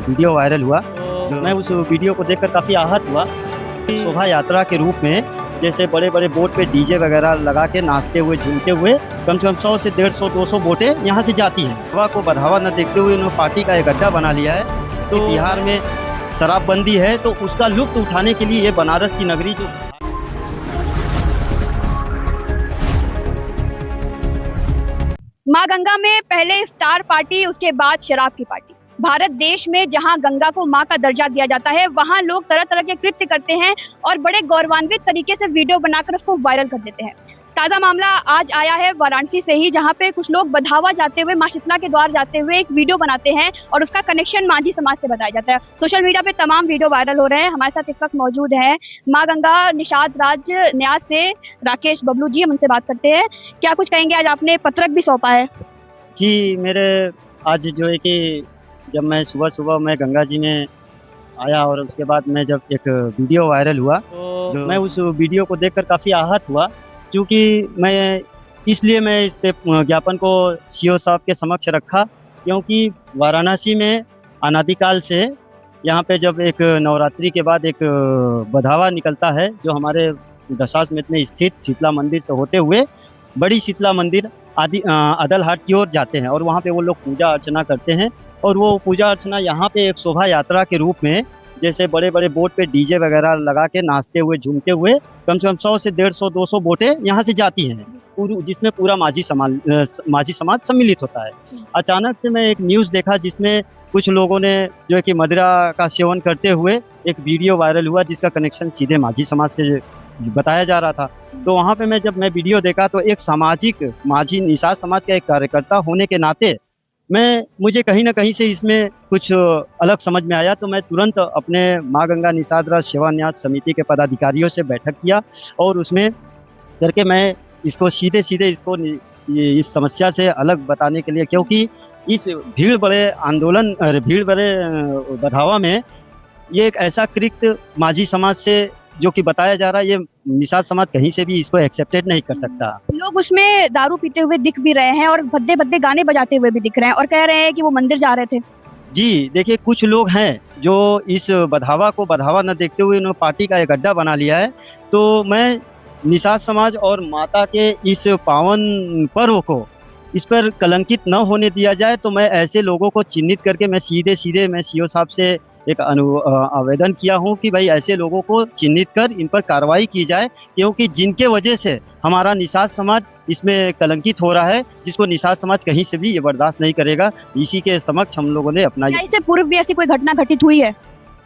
Video viral हुआ, तो मैं उस वीडियो को देखकर काफ़ी आहत हुआ। शोभा यात्रा के रूप में जैसे बड़े बड़े बोट पे डीजे वगैरह लगा के नाचते हुए झूमते हुए कम से कम 100 से 150-200 बोटें यहाँ से जाती हैं। हवा को बढ़ावा न देखते हुए उन्होंने पार्टी का एक अड्डा बना लिया है। तो बिहार में शराबबंदी है, तो उसका लुत्फ उठाने के लिए ये बनारस की नगरी जो माँ गंगा में पहले इफ्तार पार्टी, उसके बाद शराब की पार्टी। भारत देश में जहां गंगा को माँ का दर्जा दिया जाता है, वहां लोग तरह तरह के कृत्य करते हैं और बड़े गौरवान्वित तरीके से वीडियो बनाकर उसको वायरल कर देते हैं। ताज़ा मामला आज आया है वाराणसी से ही, जहां पे कुछ लोग बधावा जाते हुए माँ शीतला के द्वार जाते हुए एक वीडियो बनाते हैं और उसका कनेक्शन माझी समाज से बताया जाता है। सोशल मीडिया पे तमाम वीडियो वायरल हो रहे हैं। हमारे साथ इस वक्त मौजूद है माँ गंगा निषाद राज्य न्यास से राकेश बबलू जी, हम उनसे बात करते हैं। क्या कुछ कहेंगे? आज आपने पत्रक भी सौंपा है। जी, मेरे आज जो है कि जब मैं सुबह मैं गंगा जी में आया और उसके बाद मैं जब एक वीडियो वायरल हुआ, तो मैं उस वीडियो को देखकर काफ़ी आहत हुआ, क्योंकि मैं इस पे ज्ञापन को सीओ साहब के समक्ष रखा, क्योंकि वाराणसी में अनादिकाल से यहाँ पे जब एक नवरात्रि के बाद एक बधावा निकलता है, जो हमारे दशाश्वमेध में स्थित शीतला मंदिर से होते हुए बड़ी शीतला मंदिर अदलहाट की ओर जाते हैं और वहाँ पे वो लोग पूजा अर्चना करते हैं। और वो पूजा अर्चना यहाँ पे एक शोभा यात्रा के रूप में जैसे बड़े बड़े बोट पे डीजे वगैरह लगा के नाचते हुए झूमते हुए कम से कम 100 से 150-200 बोटें यहाँ से जाती हैं, जिसमें पूरा माझी समाज सम्मिलित होता है। अचानक से मैं एक न्यूज़ देखा जिसमें कुछ लोगों ने जो है कि मदिरा का सेवन करते हुए एक वीडियो वायरल हुआ, जिसका कनेक्शन सीधे माझी समाज से बताया जा रहा था। तो वहाँ पे जब मैं वीडियो देखा, तो एक सामाजिक माझी निषाद समाज का एक कार्यकर्ता होने के नाते मुझे कहीं ना कहीं से इसमें कुछ अलग समझ में आया। तो मैं तुरंत अपने माँ गंगा निषाद राज्य सेवा न्यास समिति के पदाधिकारियों से बैठक किया और उसमें करके मैं इसको सीधे इस समस्या से अलग बताने के लिए, क्योंकि इस भीड़ बड़े बढ़ावा में ये एक ऐसा कृत्य माझी समाज से जो कि बताया जा रहा है, ये निषाद समाज कहीं से भी इसको एक्सेप्टेड नहीं कर सकता। लोग उसमें दारू पीते हुए दिख भी रहे हैं और भद्दे भद्दे गाने बजाते हुए भी दिख रहे हैं और कह रहे हैं कि वो मंदिर जा रहे थे। जी देखिए, कुछ लोग हैं जो इस बधावा को बढ़ावा न देखते हुए उन्होंने पार्टी का एक अड्डा बना लिया है। तो मैं निषाद समाज और माता के इस पावन पर्व को इस पर कलंकित न होने दिया जाए, तो मैं ऐसे लोगों को चिन्हित करके मैं सीधे मैं सीओ साहब से एक आवेदन किया हूं कि भाई ऐसे लोगों को चिन्हित कर इन पर कार्रवाई की जाए, क्योंकि जिनके वजह से हमारा निषाद समाज इसमें कलंकित हो रहा है, जिसको निषाद समाज कहीं से भी ये बर्दाश्त नहीं करेगा। इसी के समक्ष हम लोगों ने अपना इससे पूर्व भी ऐसी कोई घटना घटित हुई है?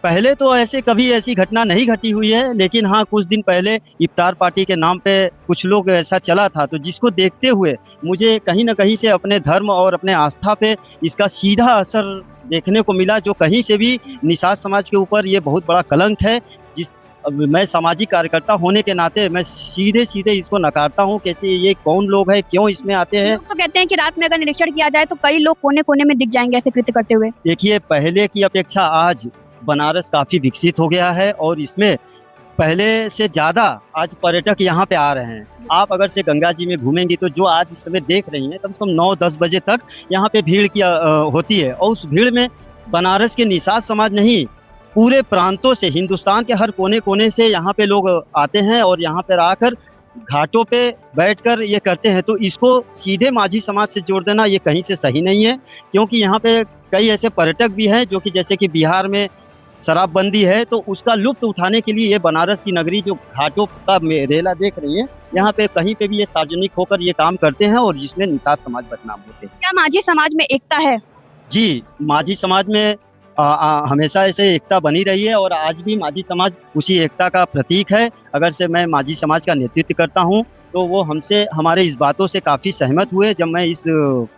पहले तो कभी ऐसी घटना नहीं घटी हुई है, लेकिन हाँ कुछ दिन पहले इफ्तार पार्टी के नाम पे कुछ लोग ऐसा चला था, तो जिसको देखते हुए मुझे कहीं ना कहीं से अपने धर्म और अपने आस्था पे इसका सीधा असर देखने को मिला, जो कहीं से भी निषाद समाज के ऊपर ये बहुत बड़ा कलंक है। मैं सामाजिक कार्यकर्ता होने के नाते मैं सीधे इसको नकारता हूँ। कैसे ये कौन लोग हैं, क्यों इसमें आते हैं? लोग तो कहते हैं कि रात में अगर निरीक्षण किया जाए तो कई लोग कोने कोने में दिख जाएंगे ऐसे कृत्य करते हुए। देखिए, पहले की अपेक्षा आज बनारस काफ़ी विकसित हो गया है और इसमें पहले से ज़्यादा आज पर्यटक यहाँ पे आ रहे हैं। आप अगर से गंगा जी में घूमेंगी तो जो आज इस समय देख रही हैं, कम से कम 9-10 बजे तक यहाँ पे भीड़ की होती है और उस भीड़ में बनारस के निषाद समाज नहीं, पूरे प्रांतों से, हिंदुस्तान के हर कोने कोने से यहाँ पे लोग आते हैं और यहाँ पर आकर घाटों पे बैठकर ये करते हैं। तो इसको सीधे माझी समाज से जोड़ देना ये कहीं से सही नहीं है, क्योंकि यहाँ पे कई ऐसे पर्यटक भी हैं जो कि जैसे कि बिहार में शराबबंदी है, तो उसका लुत्फ उठाने के लिए ये बनारस की नगरी जो घाटों का रेला देख रही है, यहाँ पे कहीं पे भी ये सार्वजनिक होकर ये काम करते हैं और जिसमें निषाद समाज बदनाम होते हैं। क्या माझी समाज में एकता है? जी, माझी समाज में हमेशा ऐसे एकता बनी रही है और आज भी माझी समाज उसी एकता का प्रतीक है। अगर से मैं माझी समाज का नेतृत्व करता हूँ, तो वो हमारे इस बातों से काफ़ी सहमत हुए। जब मैं इस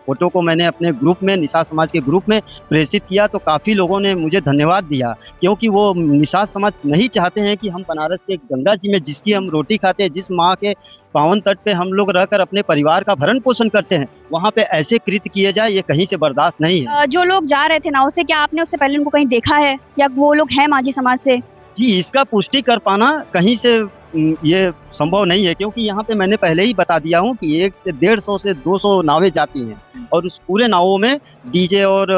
फोटो को मैंने अपने ग्रुप में, निषाद समाज के ग्रुप में प्रेषित किया, तो काफ़ी लोगों ने मुझे धन्यवाद दिया, क्योंकि वो निषाद समाज नहीं चाहते हैं कि हम बनारस के गंगा जी में, जिसकी हम रोटी खाते हैं, जिस माँ के पावन तट पे हम लोग रहकर अपने परिवार का भरण पोषण करते हैं, वहाँ पे ऐसे कृत्य किए जाए, ये कहीं से बर्दाश्त नहीं है। जो लोग जा रहे थे नाव से, क्या आपने उससे पहले उनको कहीं देखा है या वो लोग हैं माझी समाज से? जी, इसका पुष्टि कर पाना कहीं से ये संभव नहीं है, क्योंकि यहाँ पे मैंने पहले ही बता दिया हूँ कि 1 से 150 से 200 नावें जाती हैं और उस पूरे नावों में डीजे और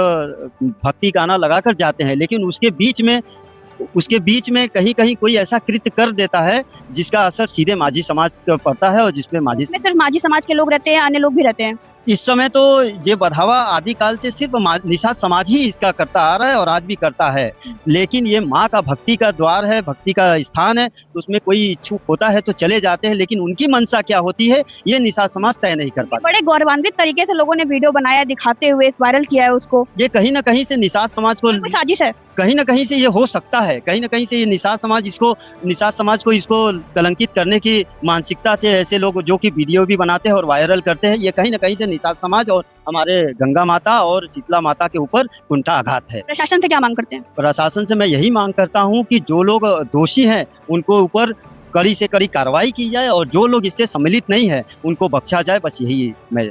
भक्ति गाना लगाकर जाते हैं, लेकिन उसके बीच में कहीं-कहीं कोई ऐसा कृत्य कर देता है जिसका असर सीधे माझी समाज पर पड़ता है और जिसमें माझी इसमें सिर्फ माझी समाज के लोग रहते हैं, अन्य लोग भी रहते हैं? इस समय तो ये बढ़ावा आदिकाल से सिर्फ निषाद समाज ही इसका करता आ रहा है और आज भी करता है, लेकिन ये माँ का भक्ति का द्वार है, भक्ति का स्थान है, तो उसमें कोई इच्छुक होता है तो चले जाते हैं, लेकिन उनकी मंशा क्या होती है ये निषाद समाज तय नहीं कर पाता। बड़े गौरवान्वित तरीके से लोगों ने वीडियो बनाया, दिखाते हुए वायरल किया है उसको। ये कहीं न कहीं से निषाद समाज को कोई साजिश है? कहीं न कहीं से ये हो सकता है, कहीं न कहीं से ये निषाद समाज को इसको कलंकित करने की मानसिकता से ऐसे लोग जो कि वीडियो भी बनाते हैं और वायरल करते हैं, ये कहीं न कहीं से निषाद समाज और हमारे गंगा माता और शीतला माता के ऊपर उल्टा आघात है। प्रशासन से क्या मांग करते हैं? प्रशासन से मैं यही मांग करता हूँ कि जो लोग दोषी हैं उनको ऊपर कड़ी से कड़ी कार्रवाई की जाए और जो लोग इससे सम्मिलित नहीं है उनको बख्शा जाए, बस यही मैं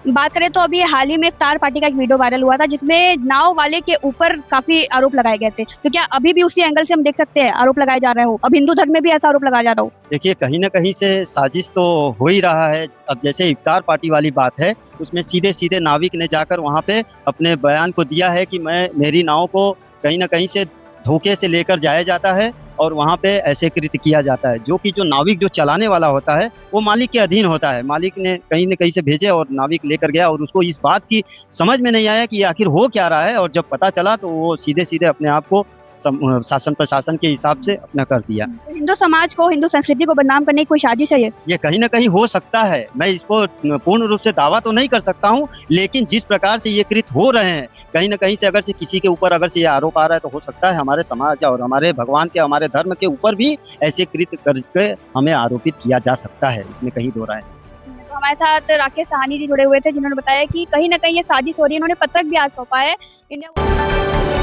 बात करें तो अभी हाल ही में इफ्तार पार्टी का एक वीडियो वायरल हुआ था जिसमें नाव वाले के ऊपर काफी आरोप लगाए गए थे, तो क्या अभी भी उसी एंगल से हम देख सकते हैं आरोप लगाए जा रहे हो? अब हिंदू धर्म में भी ऐसा आरोप लगाया जा रहा हो? देखिए, कहीं न कहीं से साजिश तो हो ही रहा है। अब जैसे इफ्तार पार्टी वाली बात है, उसमें सीधे नाविक ने जाकर वहाँ पे अपने बयान को दिया है कि मेरी नाव को कहीं न कहीं से धोखे से लेकर जाया जाता है और वहाँ पे ऐसे कृत्य किया जाता है, जो नाविक जो चलाने वाला होता है वो मालिक के अधीन होता है। मालिक ने कहीं न कहीं से भेजे और नाविक लेकर गया और उसको इस बात की समझ में नहीं आया कि आखिर हो क्या रहा है, और जब पता चला तो वो सीधे अपने आप को शासन प्रशासन के हिसाब से अपना कर दिया। हिंदू समाज को, हिंदू संस्कृति को बदनाम करने की कोई साजिश है ये कहीं न कहीं हो सकता है। मैं इसको पूर्ण रूप से दावा तो नहीं कर सकता हूँ, लेकिन जिस प्रकार से ये कृत्य हो रहे हैं, कहीं न कहीं से अगर से किसी के ऊपर अगर से ये आरोप आ रहा है तो हो सकता है हमारे समाज और हमारे भगवान के, हमारे धर्म के ऊपर भी ऐसे कृत्य करके हमें आरोपित किया जा सकता है, इसमें कहीं दो राय। तो हमारे साथ राकेश साहनी जी जुड़े हुए थे जिन्होंने बताया कि कहीं ना कहीं ये साजिश हो रही है। उन्होंने पत्रक भी आज सौंपा है इंडिया